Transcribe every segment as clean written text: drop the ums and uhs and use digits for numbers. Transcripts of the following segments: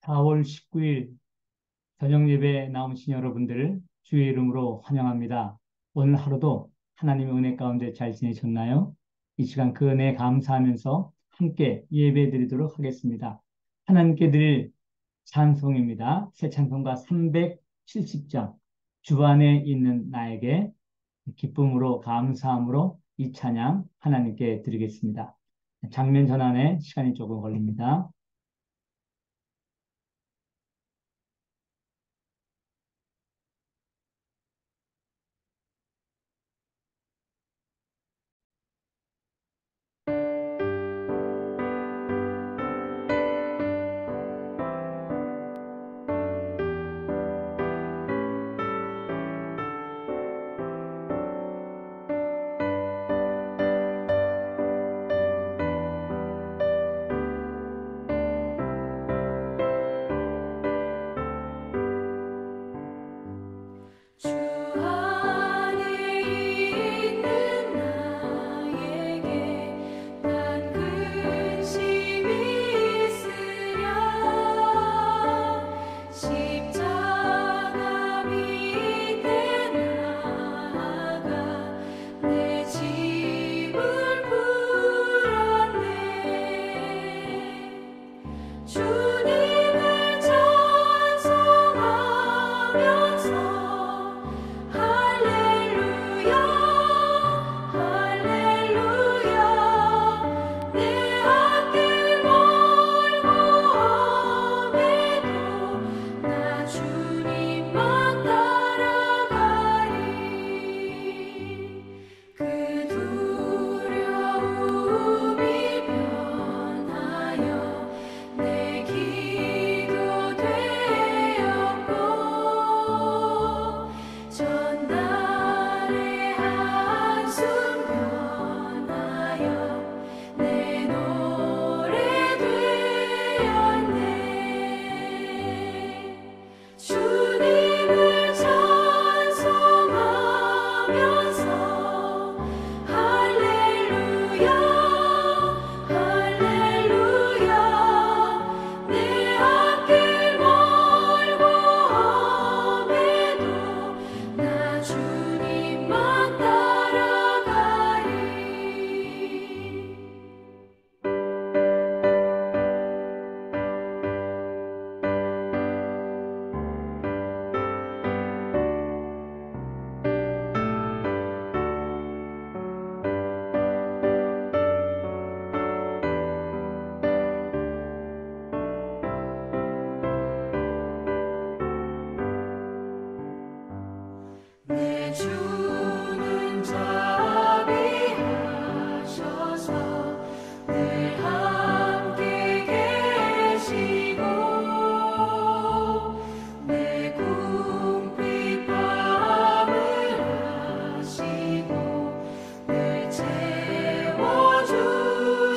4월 19일 저녁 예배에 나오신 여러분들을 주의 이름으로 환영합니다. 오늘 하루도 하나님의 은혜 가운데 잘 지내셨나요? 이 시간 그 은혜에 감사하면서 함께 예배 드리도록 하겠습니다. 하나님께 드릴 찬송입니다. 새 찬송가 370장 주안에 있는 나에게 기쁨으로 감사함으로 이 찬양 하나님께 드리겠습니다. 장면 전환에 시간이 조금 걸립니다. 주 안에 있는 나에게 난 근심이 있으랴 십자가 밑에 나아가 내 짐을 풀었네 주님을 찬송하면서 할렐루야 할렐루야 내 앞길 멀고 험해도 나 주님만 따라가리 그 두려움이 변하여 내 기도 되었고 전날의 한숨 변하여 내 노래 되었네 주님을 찬송하면서 할렐루야 할렐루야 내 앞길 멀고 험해도 나 주님만 따라가리 내 주는 자비하셔서 늘 함께 계시고 내 궁핍함을 아시고 늘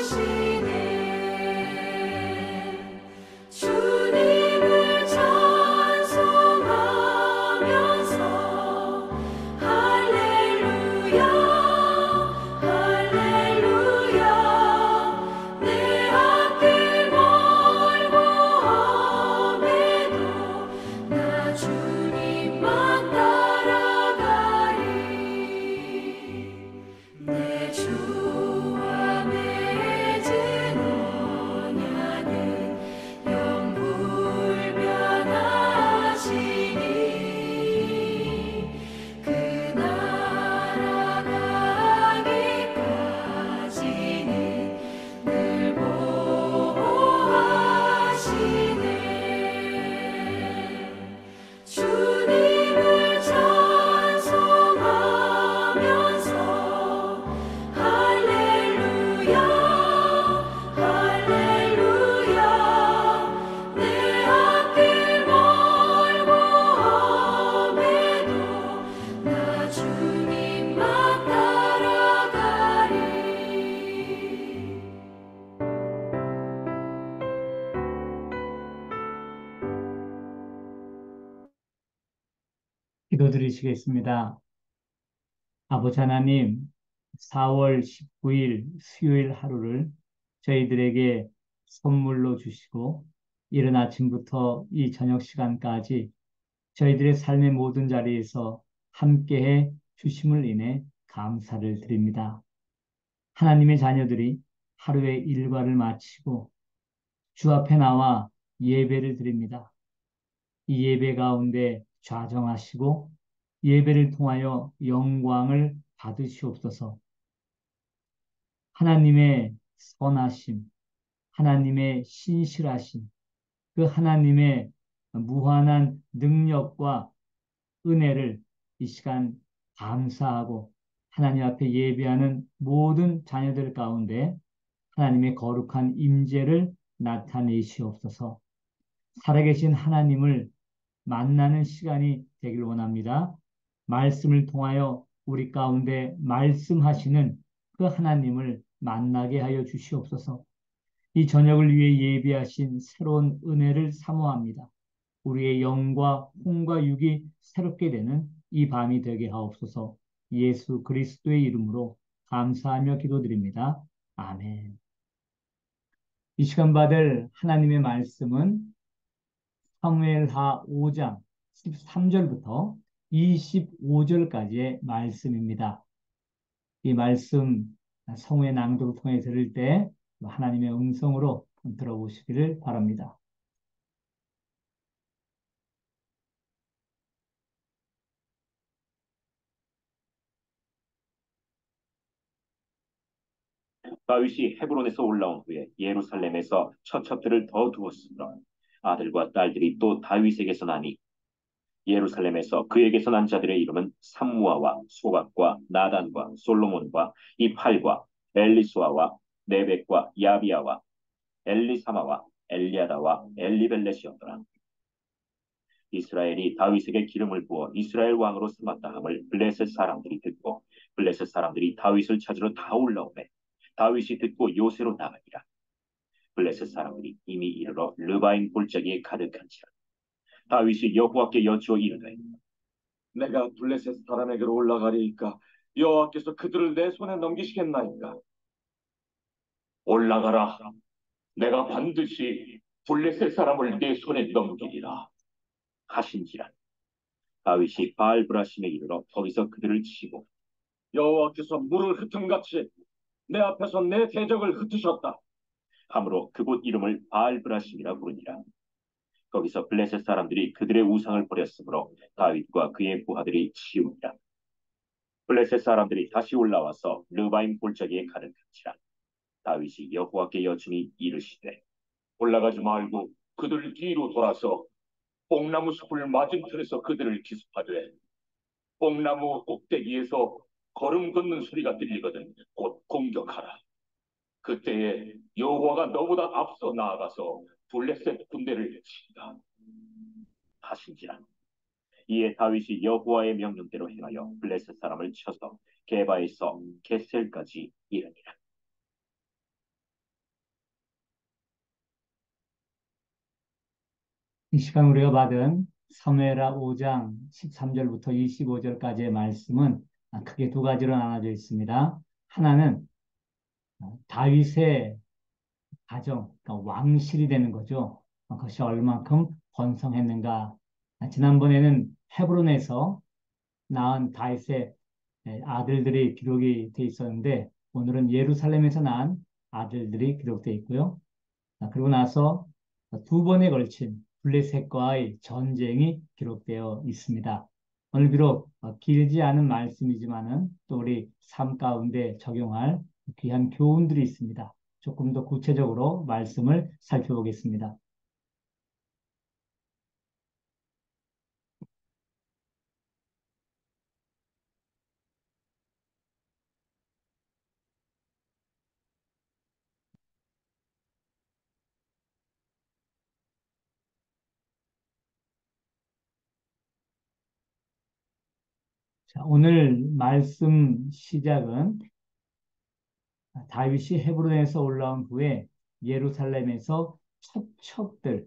채워주시네 주님을 찬송하면서 할렐루야 할렐루야 내 앞길 멀고 험해도 나 주님만 따라가리 내 주와 맺은 언약은 영불변하시니 그 나라 가기까지는 늘 보호하시네 주님을 찬송하면서 할렐루야 할렐루야 내 앞길 멀고 험해도 나 주님만 따라가리 기도드리시겠습니다. 아버지 하나님, 4월 19일 수요일 하루를 저희들에게 선물로 주시고 이른 아침부터 이 저녁 시간까지 저희들의 삶의 모든 자리에서 함께해 주심을 인해 감사를 드립니다. 하나님의 자녀들이 하루의 일과를 마치고 주 앞에 나와 예배를 드립니다. 이 예배 가운데 좌정하시고 예배를 통하여 영광을 받으시옵소서. 하나님의 선하심, 하나님의 신실하심, 그 하나님의 무한한 능력과 은혜를 이 시간 감사하고 하나님 앞에 예배하는 모든 자녀들 가운데 하나님의 거룩한 임재를 나타내시옵소서. 살아계신 하나님을 만나는 시간이 되길 원합니다. 말씀을 통하여 우리 가운데 말씀하시는 그 하나님을 만나게 하여 주시옵소서. 이 저녁을 위해 예비하신 새로운 은혜를 사모합니다. 우리의 영과 혼과 육이 새롭게 되는 이 밤이 되게 하옵소서. 예수 그리스도의 이름으로 감사하며 기도드립니다. 아멘. 이 시간 받을 하나님의 말씀은 사무엘하 5장 13절부터 25절까지의 말씀입니다. 이 말씀 성우의 낭독을 통해 들을 때 하나님의 음성으로 들어보시기를 바랍니다. 다윗이 헤브론에서 올라온 후에 예루살렘에서 처첩들을 더 두었으므로 아들과 딸들이 또 다윗에게서 나니 예루살렘에서 그에게서 난 자들의 이름은 삼무아와 소각과 나단과 솔로몬과 이팔과 엘리수아와 네벡과 야비아와 엘리사마와 엘리아다와 엘리벨렛이었더라. 이스라엘이 다윗에게 기름을 부어 이스라엘 왕으로 삼았다 함을 블레셋 사람들이 듣고 블레셋 사람들이 다윗을 찾으러 다 올라오매 다윗이 듣고 요새로 나가니라. 블레셋 사람들이 이미 이르러 르바임 골짜기에 가득한지라. 다윗이 여호와께 여쭈어 이르되 내가 블레셋 사람에게로 올라가리이까 여호와께서 그들을 내 손에 넘기시겠나이까. 올라가라. 내가 반드시 블레셋 사람을 내 손에 넘기리라 하신지라. 다윗이 바알브라심에 이르러 거기서 그들을 치고 여호와께서 물을 흩음같이 내 앞에서 내 대적을 흩으셨다 함으로 그곳 이름을 바알브라심이라 부르니라. 거기서 블레셋 사람들이 그들의 우상을 버렸으므로 다윗과 그의 부하들이 치우니라. 블레셋 사람들이 다시 올라와서 르바임 골짜기에 가득한지라. 다윗이 여호와께 여쭈니 이르시되 올라가지 말고 그들 뒤로 돌아서 뽕나무 숲을 맞은편에서 그들을 기습하되 뽕나무 꼭대기에서 걸음 걷는 소리가 들리거든 곧 공격하라. 그때에 여호와가 너보다 앞서 나아가서 블레셋 군대를 친다 하신지라. 이에 다윗이 여호와의 명령대로 행하여 블레셋 사람을 쳐서 게바에서 겟셀까지 이르니라. 이 시간 우리가 받은 사무엘하 5장 13절부터 25절까지의 말씀은 크게 두 가지로 나눠져 있습니다. 하나는 다윗의 가정, 그러니까 왕실이 되는 거죠. 그것이 얼만큼 번성했는가. 지난번에는 헤브론에서 낳은 다윗의 아들들이 기록이 돼 있었는데 오늘은 예루살렘에서 낳은 아들들이 기록되어 있고요. 그리고 나서 두 번에 걸친 블레셋과의 전쟁이 기록되어 있습니다. 오늘 비록 길지 않은 말씀이지만은 또 우리 삶 가운데 적용할 귀한 교훈들이 있습니다. 조금 더 구체적으로 말씀을 살펴보겠습니다. 자, 오늘 말씀 시작은 다윗이 헤브론에서 올라온 후에 예루살렘에서 첩첩들,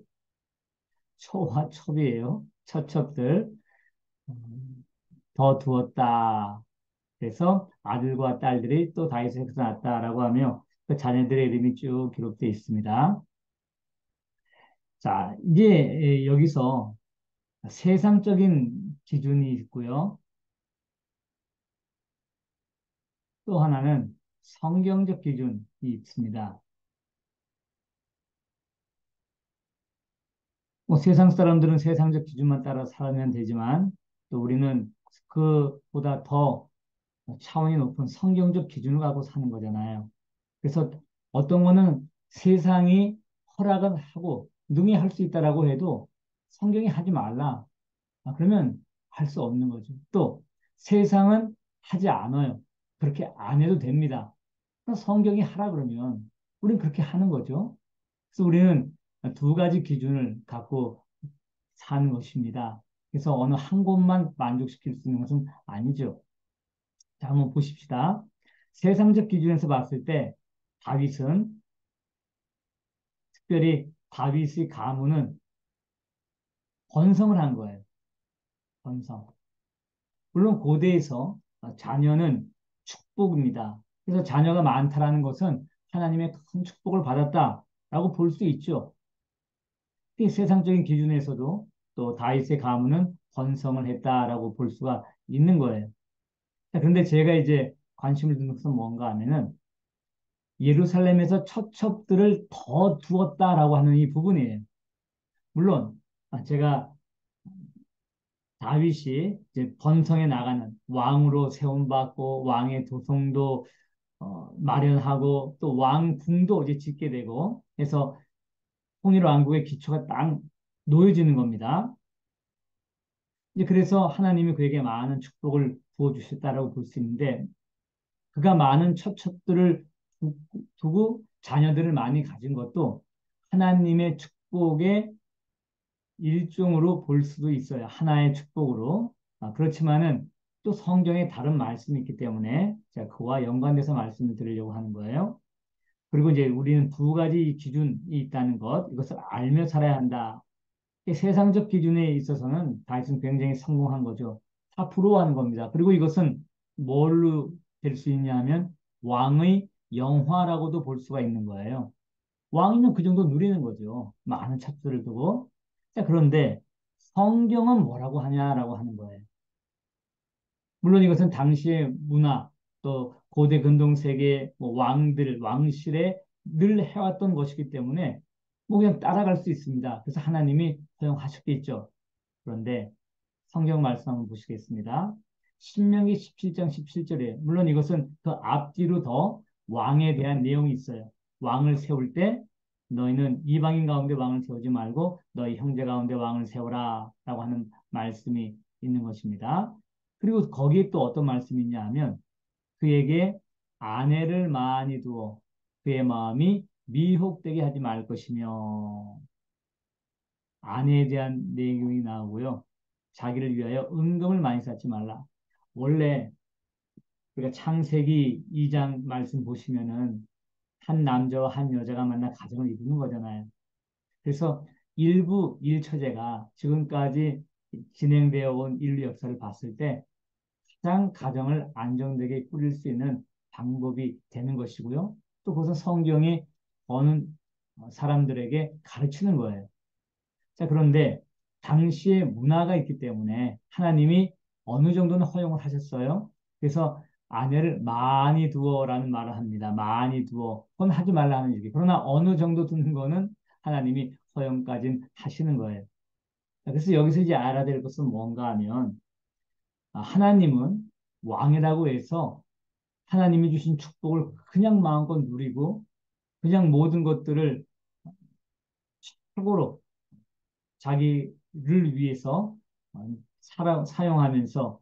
초와 첩이에요. 첩첩들 더 두었다. 그래서 아들과 딸들이 또 다윗에게서 났다라고 하며 그 자녀들의 이름이 쭉 기록되어 있습니다. 자, 이제 여기서 세상적인 기준이 있고요. 또 하나는 성경적 기준이 있습니다. 뭐 세상 사람들은 세상적 기준만 따라 살면 되지만 또 우리는 그보다 더 차원이 높은 성경적 기준을 갖고 사는 거잖아요. 그래서 어떤 거는 세상이 허락은 하고 능히 할 수 있다라고 해도 성경이 하지 말라. 그러면 할 수 없는 거죠. 또 세상은 하지 않아요. 그렇게 안 해도 됩니다. 성경이 하라 그러면 우리는 그렇게 하는 거죠. 그래서 우리는 두 가지 기준을 갖고 사는 것입니다. 그래서 어느 한 곳만 만족시킬 수 있는 것은 아니죠. 자, 한번 보십시다. 세상적 기준에서 봤을 때 다윗은 특별히 다윗의 가문은 번성을 한 거예요. 번성. 물론 고대에서 자녀는 축복입니다. 그래서 자녀가 많다라는 것은 하나님의 큰 축복을 받았다라고 볼 수 있죠. 이 세상적인 기준에서도 또 다윗의 가문은 번성을 했다라고 볼 수가 있는 거예요. 그런데 제가 이제 관심을 두는 것은 뭔가 하면은 예루살렘에서 처첩들을 더 두었다라고 하는 이 부분이에요. 물론 제가 다윗이 이제 번성해 나가는 왕으로 세움받고 왕의 도성도 마련하고 또 왕궁도 이제 짓게 되고 해서 통일 왕국의 기초가 딱 놓여지는 겁니다. 이제 그래서 하나님이 그에게 많은 축복을 부어주셨다라고 볼 수 있는데 그가 많은 처첩들을 두고 자녀들을 많이 가진 것도 하나님의 축복의 일종으로 볼 수도 있어요. 하나의 축복으로. 그렇지만은 또 성경에 다른 말씀이 있기 때문에 제가 그와 연관돼서 말씀을 드리려고 하는 거예요. 그리고 이제 우리는 두 가지 기준이 있다는 것, 이것을 알며 살아야 한다. 세상적 기준에 있어서는 다윗은 굉장히 성공한 거죠. 다 부러워하는 겁니다. 그리고 이것은 뭘로 될 수 있냐 하면 왕의 영화라고도 볼 수가 있는 거예요. 왕이면 그 정도 누리는 거죠. 많은 첩들을 두고. 자, 그런데 성경은 뭐라고 하냐라고 하는 거예요. 물론 이것은 당시의 문화, 또 고대 근동 세계 뭐 왕들, 왕실에 늘 해왔던 것이기 때문에 뭐 그냥 따라갈 수 있습니다. 그래서 하나님이 허용하셨겠죠. 그런데 성경 말씀 한번 보시겠습니다. 신명기 17장 17절에 물론 이것은 그 앞뒤로 더 왕에 대한 내용이 있어요. 왕을 세울 때 너희는 이방인 가운데 왕을 세우지 말고 너희 형제 가운데 왕을 세우라 라고 하는 말씀이 있는 것입니다. 그리고 거기에 또 어떤 말씀이 있냐 하면 그에게 아내를 많이 두어 그의 마음이 미혹되게 하지 말 것이며 아내에 대한 내용이 나오고요. 자기를 위하여 은금을 많이 쌓지 말라. 원래 우리가 창세기 2장 말씀 보시면은 한 남자와 한 여자가 만나 가정을 이루는 거잖아요. 그래서 일부 일처제가 지금까지 진행되어 온 인류 역사를 봤을 때 가장 가정을 안정되게 꾸릴 수 있는 방법이 되는 것이고요. 또 그것은 성경이 어느 사람들에게 가르치는 거예요. 자, 그런데 당시의 문화가 있기 때문에 하나님이 어느 정도는 허용을 하셨어요. 그래서 아내를 많이 두어라는 말을 합니다. 많이 두어. 그건 하지 말라는 얘기. 그러나 어느 정도 두는 거는 하나님이 허용까지는 하시는 거예요. 자, 그래서 여기서 이제 알아야 될 것은 뭔가 하면 하나님은 왕이라고 해서 하나님이 주신 축복을 그냥 마음껏 누리고 그냥 모든 것들을 최고로 자기를 위해서 사용하면서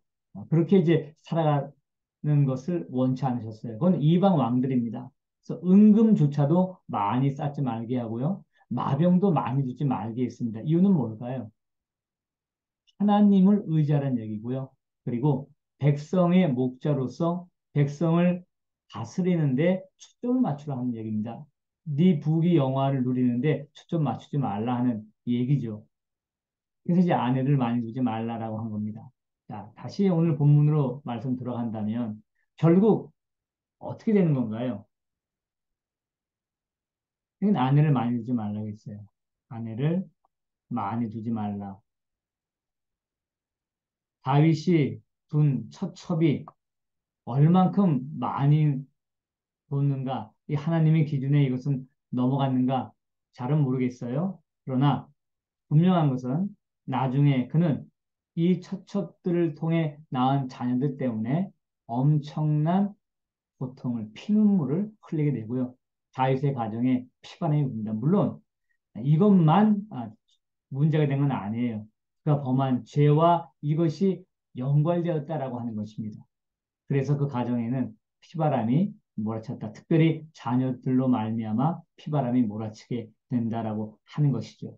그렇게 이제 살아가는 것을 원치 않으셨어요. 그건 이방 왕들입니다. 그래서 은금조차도 많이 쌓지 말게 하고요. 마병도 많이 주지 말게 했습니다. 이유는 뭘까요? 하나님을 의지하라는 얘기고요. 그리고 백성의 목자로서 백성을 다스리는데 초점을 맞추라 하는 얘기입니다. 네 부귀 영화를 누리는데 초점 맞추지 말라 하는 얘기죠. 그래서 이제 아내를 많이 두지 말라라고 한 겁니다. 자, 다시 오늘 본문으로 말씀 들어간다면 결국 어떻게 되는 건가요? 이건 아내를 많이 두지 말라고 했어요. 아내를 많이 두지 말라. 다윗이 둔 처첩이 얼만큼 많이 뒀는가? 이 하나님의 기준에 이것은 넘어갔는가? 잘은 모르겠어요. 그러나 분명한 것은 나중에 그는 이 처첩들을 통해 낳은 자녀들 때문에 엄청난 고통을, 피눈물을 흘리게 되고요. 다윗의 가정에 피반이 옵니다. 물론 이것만 문제가 된 건 아니에요. 그가 범한 죄와 이것이 연관되었다라고 하는 것입니다. 그래서 그 가정에는 피바람이 몰아쳤다. 특별히 자녀들로 말미암아 피바람이 몰아치게 된다라고 하는 것이죠.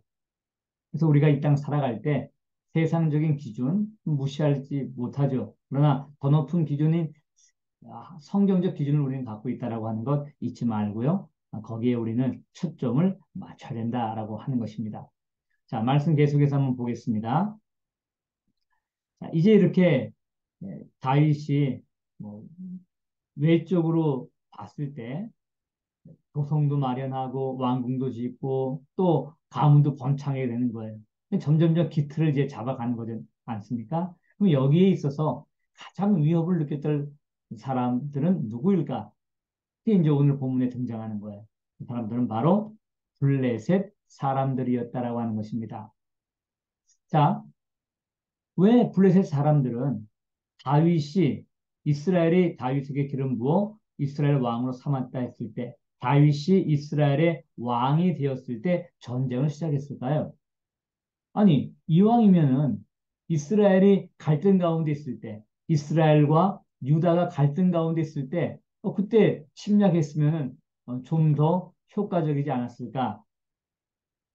그래서 우리가 이 땅 살아갈 때 세상적인 기준 무시하지 못하죠. 그러나 더 높은 기준인 성경적 기준을 우리는 갖고 있다라고 하는 것 잊지 말고요. 거기에 우리는 초점을 맞춰야 된다라고 하는 것입니다. 자, 말씀 계속해서 한번 보겠습니다. 자, 이제 이렇게 다윗이 뭐 외적으로 봤을 때 도성도 마련하고 왕궁도 짓고 또 가문도 번창하게 되는 거예요. 점점점 기틀을 이제 잡아가는 거지 않습니까? 그럼 여기에 있어서 가장 위협을 느꼈던 사람들은 누구일까? 그게 이제 오늘 본문에 등장하는 거예요. 그 사람들은 바로 블레셋 사람들이었다라고 하는 것입니다. 자, 왜 블레셋 사람들은 다윗이 이스라엘이 다윗에게 기름 부어 이스라엘 왕으로 삼았다 했을 때 다윗이 이스라엘의 왕이 되었을 때 전쟁을 시작했을까요? 아니, 이왕이면은 이스라엘이 갈등 가운데 있을 때 이스라엘과 유다가 갈등 가운데 있을 때 그때 침략했으면은 좀 더 효과적이지 않았을까?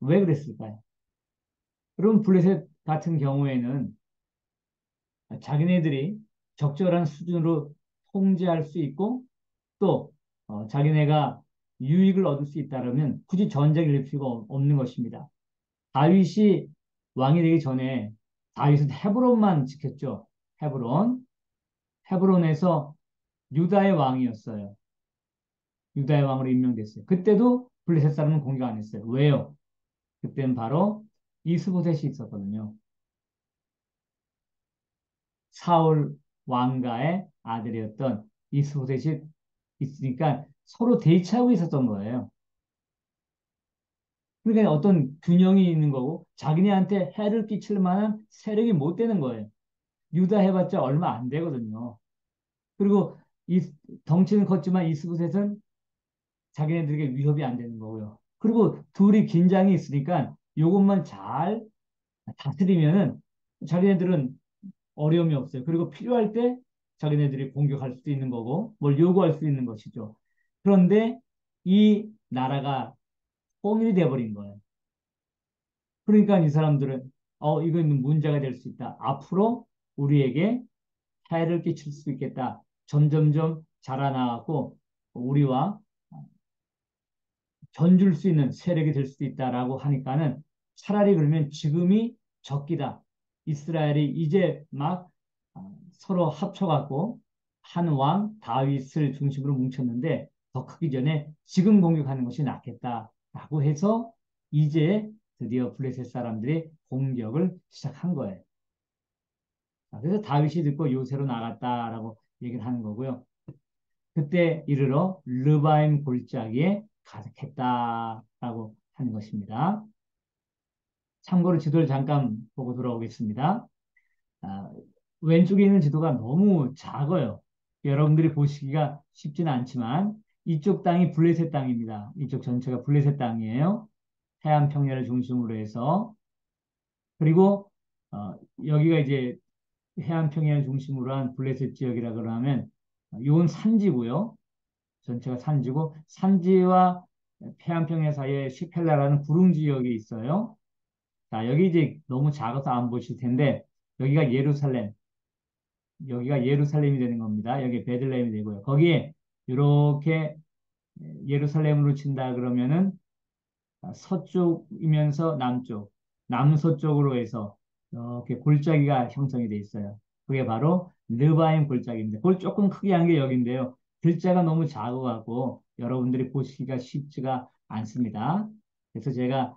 왜 그랬을까요? 그럼 블레셋 같은 경우에는 자기네들이 적절한 수준으로 통제할 수 있고 또 자기네가 유익을 얻을 수 있다면 굳이 전쟁을 일을 필요가 없는 것입니다. 다윗이 왕이 되기 전에 다윗은 헤브론만 지켰죠. 헤브론. 헤브론에서 유다의 왕이었어요. 유다의 왕으로 임명됐어요. 그때도 블레셋 사람은 공격 안 했어요. 왜요? 그때는 바로 이스보셋이 있었거든요. 사울 왕가의 아들이었던 이스보셋이 있으니까 서로 대치하고 있었던 거예요. 그러니까 어떤 균형이 있는 거고 자기네한테 해를 끼칠 만한 세력이 못 되는 거예요. 유다 해봤자 얼마 안 되거든요. 그리고 이 덩치는 컸지만 이스보셋은 자기네들에게 위협이 안 되는 거고요. 그리고 둘이 긴장이 있으니까 이것만 잘 다스리면은 자기네들은 어려움이 없어요. 그리고 필요할 때 자기네들이 공격할 수도 있는 거고 뭘 요구할 수 있는 것이죠. 그런데 이 나라가 통일이 돼버린 거예요. 그러니까 이 사람들은 이건 문제가 될 수 있다. 앞으로 우리에게 해를 끼칠 수 있겠다. 점점점 자라나고 우리와 견줄 수 있는 세력이 될 수도 있다라고 하니까는 차라리 그러면 지금이 적기다. 이스라엘이 이제 막 서로 합쳐갖고 한 왕 다윗을 중심으로 뭉쳤는데 더 크기 전에 지금 공격하는 것이 낫겠다라고 해서 이제 드디어 블레셋 사람들이 공격을 시작한 거예요. 그래서 다윗이 듣고 요새로 나갔다라고 얘기를 하는 거고요. 그때 이르러 르바임 골짜기에 가득했다라고 하는 것입니다. 참고로 지도를 잠깐 보고 돌아오겠습니다. 아, 왼쪽에 있는 지도가 너무 작아요. 여러분들이 보시기가 쉽지는 않지만 이쪽 땅이 블레셋 땅입니다. 이쪽 전체가 블레셋 땅이에요. 해안 평야를 중심으로 해서 그리고 여기가 이제 해안 평야를 중심으로 한 블레셋 지역이라 그러면 이건 산지고요. 전체가 산지고 산지와 해안평야 사이에 시펠라라는 구릉 지역이 있어요. 자, 여기 이제 너무 작아서 안 보실 텐데 여기가 예루살렘이 되는 겁니다. 여기 베들레헴이 되고요. 거기에 이렇게 예루살렘으로 친다 그러면은 서쪽이면서 남쪽, 남서쪽으로 해서 이렇게 골짜기가 형성이 돼 있어요. 그게 바로 르바임 골짜기입니다. 그걸 조금 크게 한 게 여기인데요. 글자가 너무 작아갖고 여러분들이 보시기가 쉽지가 않습니다. 그래서 제가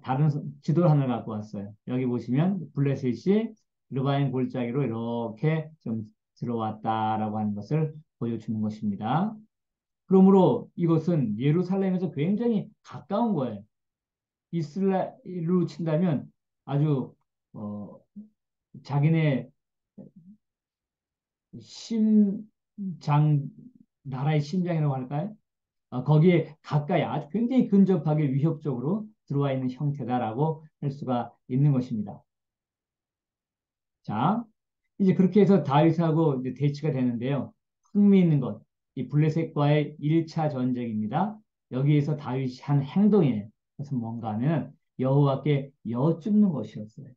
다른 지도를 하나 갖고 왔어요. 여기 보시면 블레셋이 르바임 골짜기로 이렇게 좀 들어왔다라고 하는 것을 보여주는 것입니다. 그러므로 이것은 예루살렘에서 굉장히 가까운 거예요. 이스라엘로 친다면 아주 어, 자기네 심장 나라의 심장이라고 할까요? 거기에 가까이 아주 굉장히 근접하게 위협적으로 들어와 있는 형태다라고 할 수가 있는 것입니다. 자, 이제 그렇게 해서 다윗하고 이제 대치가 되는데요. 흥미있는 것, 이 블레셋과의 1차 전쟁입니다. 여기에서 다윗이 한 행동이에요. 그래서 뭔가 하면 여호와께 여쭙는 것이었어요.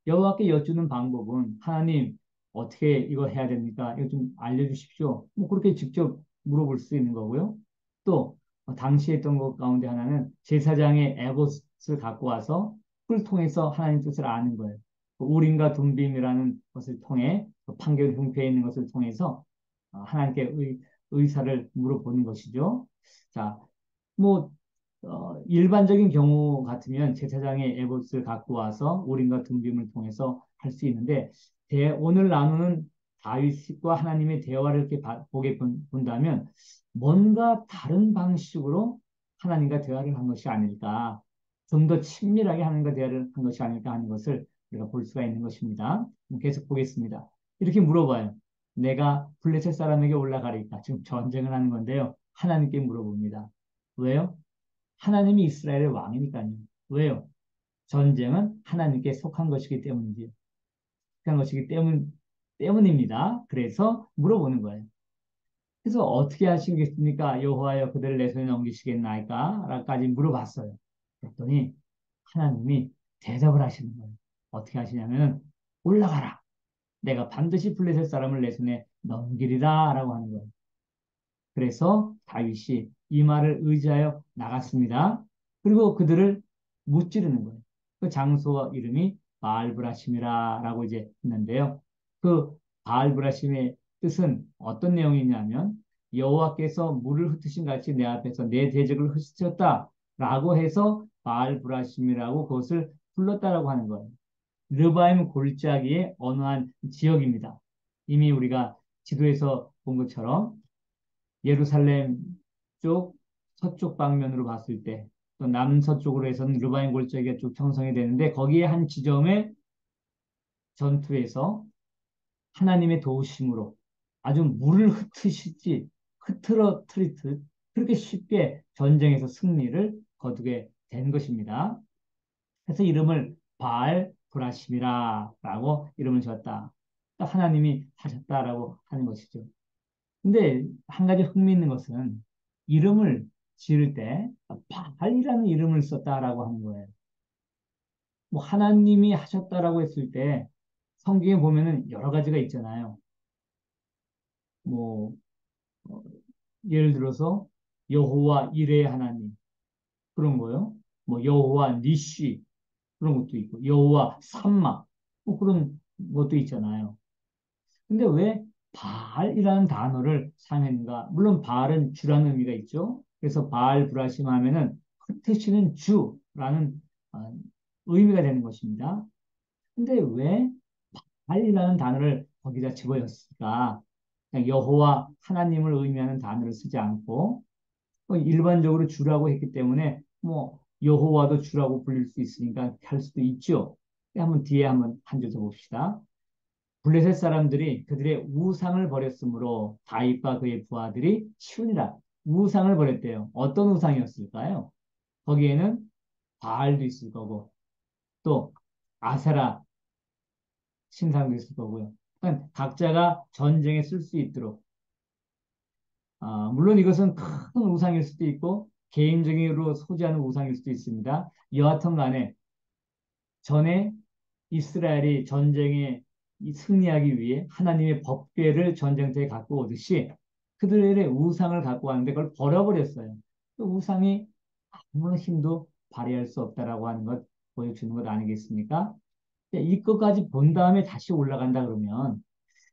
여호와께 여쭈는 방법은 하나님 어떻게 이거 해야 됩니까? 이거 좀 알려주십시오. 뭐 그렇게 직접 물어볼 수 있는 거고요. 또 당시에 했던 것 가운데 하나는 제사장의 에봇을 갖고 와서 그걸 통해서 하나님 뜻을 아는 거예요. 우림과 둠빔이라는 것을 통해 판결 형태에 있는 것을 통해서 하나님께 의사를 물어보는 것이죠. 자, 뭐 일반적인 경우 같으면 제사장의 에봇을 갖고 와서 우림과 둠빔을 통해서 할 수 있는데 오늘 나누는 다윗과 하나님의 대화를 이렇게 보게 본다면 뭔가 다른 방식으로 하나님과 대화를 한 것이 아닐까, 좀 더 친밀하게 하나님과 대화를 한 것이 아닐까 하는 것을 우리가 볼 수가 있는 것입니다. 계속 보겠습니다. 이렇게 물어봐요. 내가 블레셋 사람에게 올라가리까? 지금 전쟁을 하는 건데요. 하나님께 물어봅니다. 왜요? 하나님이 이스라엘의 왕이니까요. 왜요? 전쟁은 하나님께 속한 것이기 때문이지요. 속한 것이기 때문입니다. 그래서 물어보는 거예요. 그래서 어떻게 하시겠습니까? 여호와여 그들을 내 손에 넘기시겠나이까? 라까지 물어봤어요. 그랬더니 하나님이 대답을 하시는 거예요. 어떻게 하시냐면 올라가라. 내가 반드시 블레셋 사람을 내 손에 넘기리라 라고 하는 거예요. 그래서 다윗이 이 말을 의지하여 나갔습니다. 그리고 그들을 무찌르는 거예요. 그 장소 이름이 바알브라심이라고 이제 했는데요. 그 바알브라심의 뜻은 어떤 내용이냐면 여호와께서 물을 흩으신 같이 내 앞에서 내 대적을 흩으셨다라고 해서 바알브라심이라고 그것을 불렀다라고 하는 거예요. 르바임 골짜기의 어느 한 지역입니다. 이미 우리가 지도에서 본 것처럼 예루살렘 쪽 서쪽 방면으로 봤을 때 또 남서쪽으로 해서는 르바임 골짜기가 쭉 형성이 되는데 거기에 한 지점의 전투에서 하나님의 도우심으로 아주 물을 흩으시지 흐트러트리듯 그렇게 쉽게 전쟁에서 승리를 거두게 된 것입니다. 그래서 이름을 바알 브라심이라라고 이름을 지었다. 그러니까 하나님이 하셨다라고 하는 것이죠. 근데 한 가지 흥미있는 것은 이름을 지을 때 바알이라는 이름을 썼다라고 하는 거예요. 뭐 하나님이 하셨다라고 했을 때 성경에 보면은 여러 가지가 있잖아요. 뭐 어, 예를 들어서 여호와 이레 하나님 그런 거요. 뭐 여호와 니시 그런 것도 있고 여호와 삼마 뭐 그런 것도 있잖아요. 근데 왜 바알이라는 단어를 사용했는가? 물론 바알은 주라는 의미가 있죠. 그래서 바알 브라심 하면은 흩으시는 주라는 어, 의미가 되는 것입니다. 근데 왜 바알이라는 단어를 거기다 집어였을까? 그냥 여호와 하나님을 의미하는 단어를 쓰지 않고 일반적으로 주라고 했기 때문에 뭐 여호와도 주라고 불릴 수 있으니까 할 수도 있죠. 한번 뒤에 한번 한 줄 더 봅시다. 블레셋 사람들이 그들의 우상을 버렸으므로 다윗과 그의 부하들이 치우니라. 우상을 버렸대요. 어떤 우상이었을까요? 거기에는 바알도 있을 거고 또 아세라 신상도 있을 거고요. 그러니까 각자가 전쟁에 쓸 수 있도록 물론 이것은 큰 우상일 수도 있고 개인적으로 소지하는 우상일 수도 있습니다. 여하튼 간에 전에 이스라엘이 전쟁에 승리하기 위해 하나님의 법궤를 전쟁터에 갖고 오듯이 그들의 우상을 갖고 왔는데 그걸 버려버렸어요. 그 우상이 아무런 힘도 발휘할 수 없다라고 하는 것 보여주는 것 아니겠습니까? 이것까지 본 다음에 다시 올라간다 그러면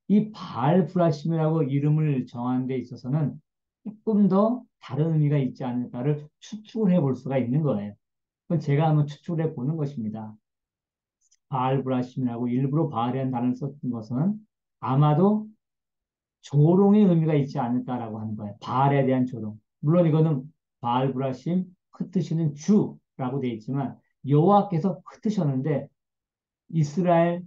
이 바알 브라심이라고 이름을 정하는 데 있어서는 조금 더 다른 의미가 있지 않을까를 추측을 해볼 수가 있는 거예요. 그건 제가 한번 추측해 보는 것입니다. 바알브라심이라고 일부러 바알이라는 단어를 썼던 것은 아마도 조롱의 의미가 있지 않을까라고 하는 거예요. 바알에 대한 조롱. 물론 이거는 바알브라심, 흩으시는 주라고 되어 있지만 여호와께서 흩으셨는데 이스라엘과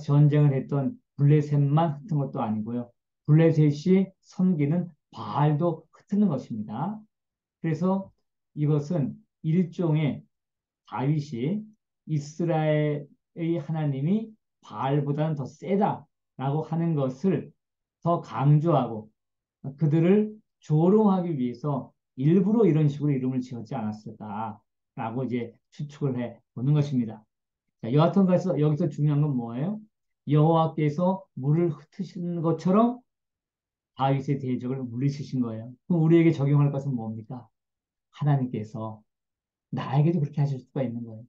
전쟁을 했던 블레셋만 흩은 것도 아니고요. 블레셋이 섬기는 바알도 흩는 것입니다. 그래서 이것은 일종의 다윗이 이스라엘의 하나님이 바알보다는 더 세다라고 하는 것을 더 강조하고 그들을 조롱하기 위해서 일부러 이런 식으로 이름을 지었지 않았을까라고 이제 추측을 해 보는 것입니다. 자, 여하튼 그래서 여기서 중요한 건 뭐예요? 여호와께서 물을 흩으시는 것처럼 다윗의 대적을 물리치신 거예요. 그럼 우리에게 적용할 것은 뭡니까? 하나님께서 나에게도 그렇게 하실 수가 있는 거예요.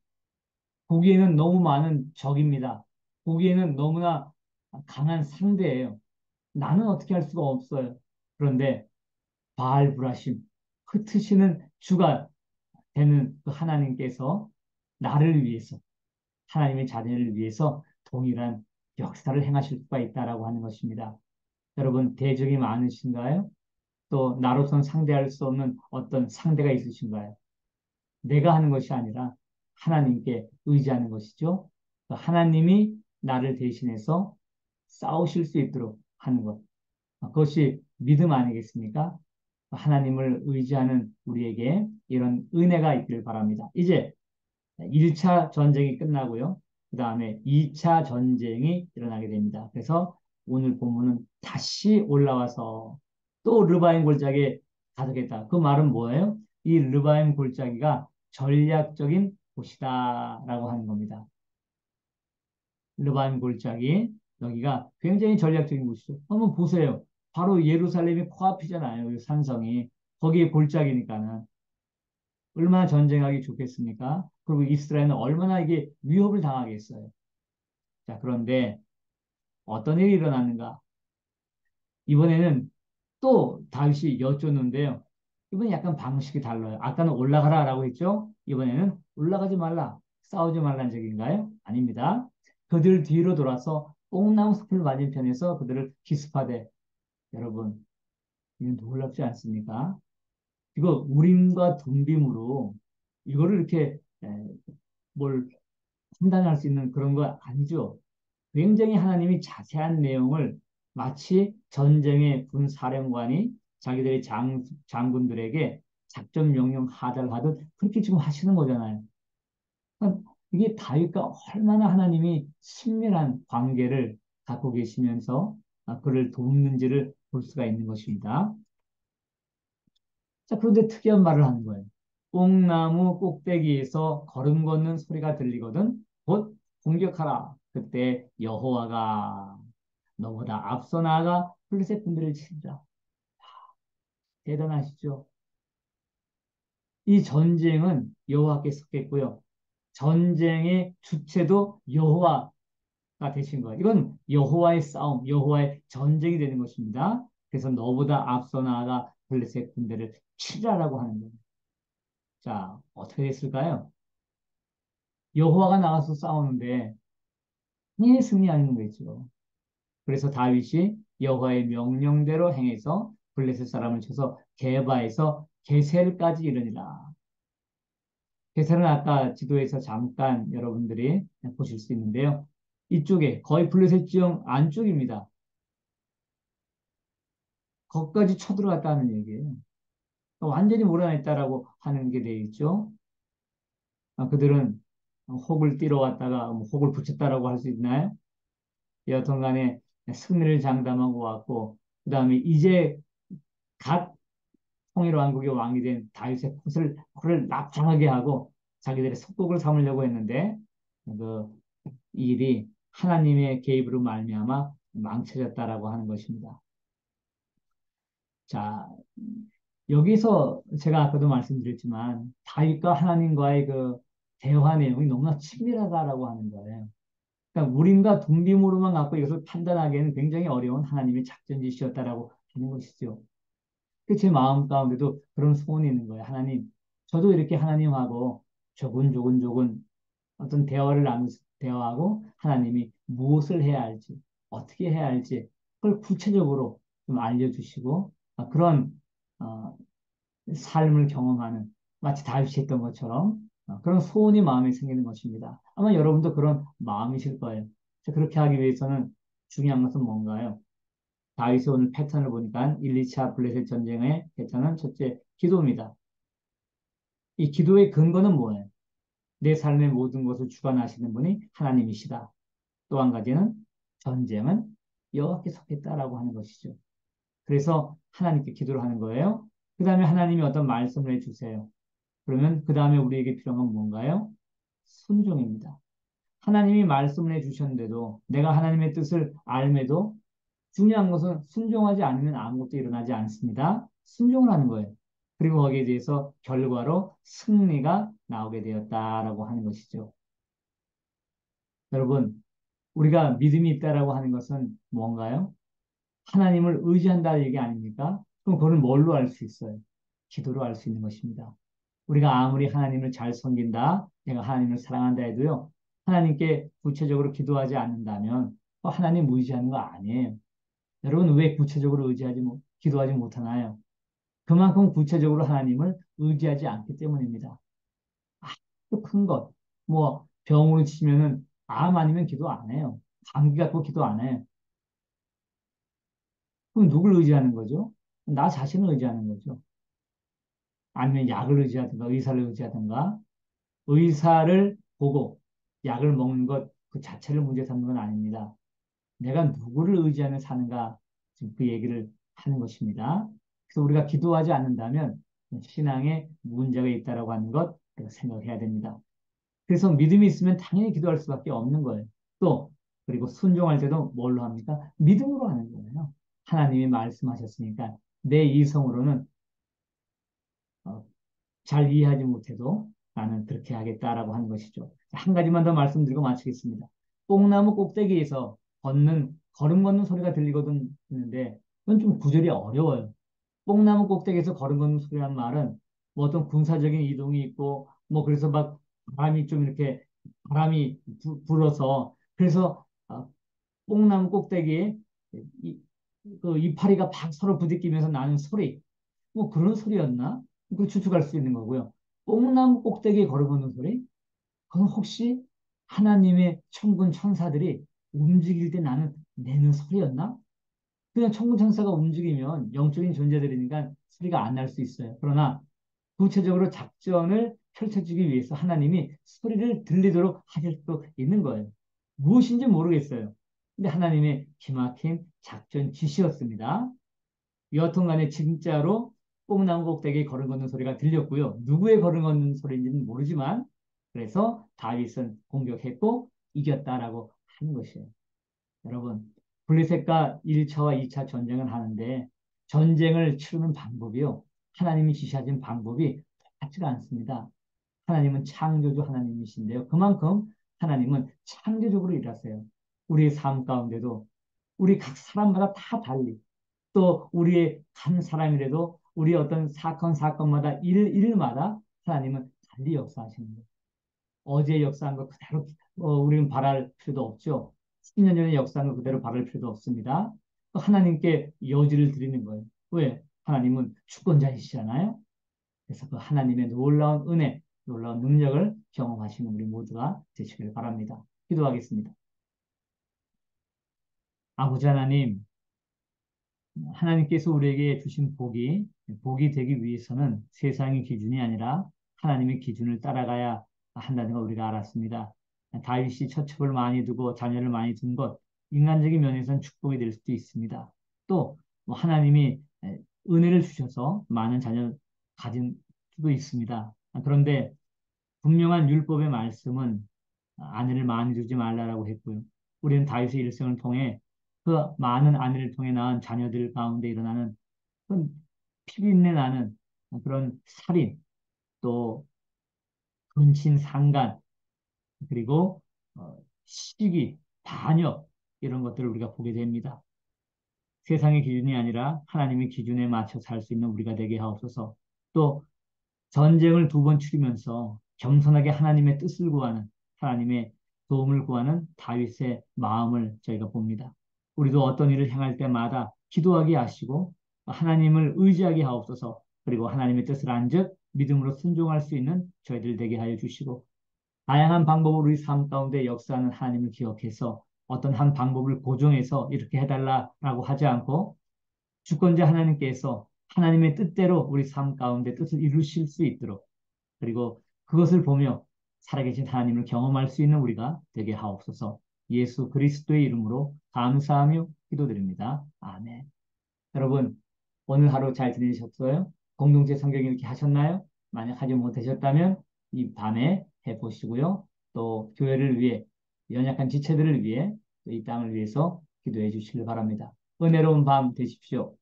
보기에는 너무 많은 적입니다. 보기에는 너무나 강한 상대예요. 나는 어떻게 할 수가 없어요. 그런데 바알브라심, 흩으시는 주가 되는 그 하나님께서 나를 위해서, 하나님의 자녀를 위해서 동일한 역사를 행하실 수가 있다라고 하는 것입니다. 여러분, 대적이 많으신가요? 또 나로선 상대할 수 없는 어떤 상대가 있으신가요? 내가 하는 것이 아니라 하나님께 의지하는 것이죠. 하나님이 나를 대신해서 싸우실 수 있도록 하는 것. 그것이 믿음 아니겠습니까? 하나님을 의지하는 우리에게 이런 은혜가 있기를 바랍니다. 이제 1차 전쟁이 끝나고요. 그 다음에 2차 전쟁이 일어나게 됩니다. 그래서 오늘 본문은 다시 올라와서 또 르바임 골짜기에 가득했다. 그 말은 뭐예요? 이 르바임 골짜기가 전략적인 곳이다라고 하는 겁니다. 르바임 골짜기 여기가 굉장히 전략적인 곳이죠. 한번 보세요. 바로 예루살렘이 코앞이잖아요. 이 산성이. 거기에 골짜기니까는. 얼마나 전쟁하기 좋겠습니까? 그리고 이스라엘은 얼마나 이게 위협을 당하겠어요. 자, 그런데 어떤 일이 일어났는가? 이번에는 또 다윗이 여쭈는데요. 이번엔 약간 방식이 달라요. 아까는 올라가라라고 했죠? 이번에는 올라가지 말라, 싸우지 말라는 적인가요? 아닙니다. 그들 뒤로 돌아서 뽕나무 숲을 맞은편에서 그들을 기습하되 여러분, 이건 놀랍지 않습니까? 이거 우림과 둠빔으로 이거를 이렇게 뭘 판단할 수 있는 그런 거 아니죠. 굉장히 하나님이 자세한 내용을 마치 전쟁의 군사령관이 자기들의 장군들에게 작전 명령 하달하듯 그렇게 지금 하시는 거잖아요. 그러니까 이게 다윗과 얼마나 하나님이 친밀한 관계를 갖고 계시면서 그를 돕는지를 볼 수가 있는 것입니다. 자, 그런데 특이한 말을 하는 거예요. 뽕나무 꼭대기에서 걸음 걷는 소리가 들리거든 곧 공격하라. 그때 여호와가 너보다 앞서 나아가 블레셋 분들을 치리라. 대단하시죠? 이 전쟁은 여호와께서 했고요. 전쟁의 주체도 여호와가 되신 거예요. 이건 여호와의 싸움, 여호와의 전쟁이 되는 것입니다. 그래서 너보다 앞서 나아가 블레셋 군대를 치라라고 하는 거예요. 자, 어떻게 됐을까요? 여호와가 나가서 싸우는데 승리하는 거겠죠. 그래서 다윗이 여호와의 명령대로 행해서 블레셋 사람을 쳐서 게바에서 게셀까지 이르니라. 게셀은 아까 지도에서 잠깐 여러분들이 보실 수 있는데요. 이쪽에 거의 블레셋 지형 안쪽입니다. 거기까지 쳐들어갔다는 얘기예요. 완전히 몰아냈다라고 하는 게 되어 있죠. 그들은 혹을 띠러 왔다가 혹을 붙였다라고 할 수 있나요? 여하튼 간에 승리를 장담하고 왔고, 그 다음에 이제 갓 통일 왕국의 왕이 된 다윗의 코를 납작하게 하고 자기들의 속국을 삼으려고 했는데 그 일이 하나님의 개입으로 말미암아 망쳐졌다라고 하는 것입니다. 자, 여기서 제가 아까도 말씀드렸지만 다윗과 하나님과의 그 대화 내용이 너무나 친밀하다라고 하는 거예요. 그러니까 우림과 둠빔으로만 갖고 이것을 판단하기에는 굉장히 어려운 하나님의 작전짓이었다라고 하는 것이죠. 그 제 마음 가운데도 그런 소원이 있는 거예요. 하나님, 저도 이렇게 하나님하고 조곤조곤조곤 어떤 대화를 나누면서 대화하고 하나님이 무엇을 해야 할지, 어떻게 해야 할지, 그걸 구체적으로 좀 알려주시고, 그런, 어, 삶을 경험하는, 마치 다윗이 했던 것처럼, 그런 소원이 마음에 생기는 것입니다. 아마 여러분도 그런 마음이실 거예요. 그렇게 하기 위해서는 중요한 것은 뭔가요? 다윗의 오늘 패턴을 보니까 1, 2차 블레셋 전쟁의 패턴은 첫째, 기도입니다. 이 기도의 근거는 뭐예요? 내 삶의 모든 것을 주관하시는 분이 하나님이시다. 또 한 가지는 전쟁은 여호와께 속했다라고 하는 것이죠. 그래서 하나님께 기도를 하는 거예요. 그 다음에 하나님이 어떤 말씀을 해주세요. 그러면 그 다음에 우리에게 필요한 건 뭔가요? 순종입니다. 하나님이 말씀을 해주셨는데도 내가 하나님의 뜻을 알매도 중요한 것은 순종하지 않으면 아무것도 일어나지 않습니다. 순종을 하는 거예요. 그리고 거기에 대해서 결과로 승리가 나오게 되었다라고 하는 것이죠. 여러분, 우리가 믿음이 있다라고 하는 것은 뭔가요? 하나님을 의지한다는 얘기 아닙니까? 그럼 그걸 뭘로 알 수 있어요? 기도로 알 수 있는 것입니다. 우리가 아무리 하나님을 잘 섬긴다, 내가 하나님을 사랑한다 해도요, 하나님께 구체적으로 기도하지 않는다면 하나님 의지하는 거 아니에요. 여러분, 왜 구체적으로 기도하지 못하나요? 그만큼 구체적으로 하나님을 의지하지 않기 때문입니다. 아주 큰 것, 뭐 병으로 치면은 암 아니면 기도 안 해요. 감기 갖고 기도 안 해요. 그럼 누굴 의지하는 거죠? 나 자신을 의지하는 거죠. 아니면 약을 의지하든가 의사를 의지하든가 의사를 보고 약을 먹는 것 그 자체를 문제 삼는 건 아닙니다. 내가 누구를 의지하며 사는가 지금 그 얘기를 하는 것입니다. 그래서 우리가 기도하지 않는다면 신앙에 문제가 있다라고 하는 것 우리가 생각을 해야 됩니다. 그래서 믿음이 있으면 당연히 기도할 수밖에 없는 거예요. 또 그리고 순종할 때도 뭘로 합니까? 믿음으로 하는 거예요. 하나님이 말씀하셨으니까 내 이성으로는 어, 잘 이해하지 못해도 나는 그렇게 하겠다라고 하는 것이죠. 한 가지만 더 말씀드리고 마치겠습니다. 뽕나무 꼭대기에서 걸음 걷는 소리가 들리거든요. 그건 좀 구절이 어려워요. 뽕나무 꼭대기에서 걸음 걷는 소리란 말은 뭐 어떤 군사적인 이동이 있고 뭐 그래서 막 바람이 좀 이렇게 불어서 그래서 뽕나무 꼭대기에 이, 그 이파리가 막 서로 부딪히면서 나는 소리 뭐 그런 소리였나? 그 추측할 수 있는 거고요. 뽕나무 꼭대기에 걸어보는 소리? 그건 혹시 하나님의 천군 천사들이 움직일 때 나는 내는 소리였나? 그냥 천군 천사가 움직이면 영적인 존재들이니까 소리가 안 날 수 있어요. 그러나 구체적으로 작전을 펼쳐주기 위해서 하나님이 소리를 들리도록 하실 수도 있는 거예요. 무엇인지 모르겠어요. 근데 하나님의 기막힌 작전 지시였습니다. 여하튼 간에 진짜로 뽕나무 꼭대기에 걸음 걷는 소리가 들렸고요. 누구의 걸음 걷는 소리인지는 모르지만 그래서 다윗은 공격했고 이겼다라고 하는 것이에요. 여러분, 블레셋과 1차와 2차 전쟁을 하는데 전쟁을 치르는 방법이요. 하나님이 지시하신 방법이 똑같지가 않습니다. 하나님은 창조주 하나님이신데요. 그만큼 하나님은 창조적으로 일하세요. 우리의 삶 가운데도 우리 각 사람마다 다 달리 또 우리의 한 사람이라도 우리 어떤 사건마다 일마다 하나님은 달리 역사하시는 거예요. 어제 역사한 것 그대로 우리는 바랄 필요도 없죠. 10년 전에 역사한 것 그대로 바랄 필요도 없습니다. 하나님께 여지를 드리는 거예요. 왜? 하나님은 주권자이시잖아요. 그래서 그 하나님의 놀라운 은혜, 놀라운 능력을 경험하시는 우리 모두가 되시길 바랍니다. 기도하겠습니다. 아버지 하나님, 하나님께서 우리에게 주신 복이 되기 위해서는 세상의 기준이 아니라 하나님의 기준을 따라가야 한다는 걸 우리가 알았습니다. 다윗이 처첩을 많이 두고 자녀를 많이 둔 것, 인간적인 면에서는 축복이 될 수도 있습니다. 또 하나님이 은혜를 주셔서 많은 자녀를 가진 수도 있습니다. 그런데 분명한 율법의 말씀은 아내를 많이 두지 말라라고 했고요. 우리는 다윗의 일생을 통해 그 많은 아내를 통해 낳은 자녀들 가운데 일어나는 그런 피비린내 나는 그런 살인, 또 근친 상간, 그리고 시기, 반역 이런 것들을 우리가 보게 됩니다. 세상의 기준이 아니라 하나님의 기준에 맞춰 살 수 있는 우리가 되게 하옵소서. 또 전쟁을 두 번 치르면서 겸손하게 하나님의 뜻을 구하는, 하나님의 도움을 구하는 다윗의 마음을 저희가 봅니다. 우리도 어떤 일을 행할 때마다 기도하게 하시고 하나님을 의지하게 하옵소서. 그리고 하나님의 뜻을 안즉 믿음으로 순종할 수 있는 저희들 되게 하여 주시고, 다양한 방법으로 우리 삶 가운데 역사하는 하나님을 기억해서 어떤 한 방법을 고정해서 이렇게 해달라라고 하지 않고 주권자 하나님께서 하나님의 뜻대로 우리 삶 가운데 뜻을 이루실 수 있도록, 그리고 그것을 보며 살아계신 하나님을 경험할 수 있는 우리가 되게 하옵소서. 예수 그리스도의 이름으로 감사하며 기도드립니다. 아멘. 여러분, 오늘 하루 잘 지내셨어요? 공동체 성경 읽기 하셨나요? 만약 하지 못하셨다면 이 밤에 해보시고요. 또 교회를 위해, 연약한 지체들을 위해, 또 이 땅을 위해서 기도해 주시길 바랍니다. 은혜로운 밤 되십시오.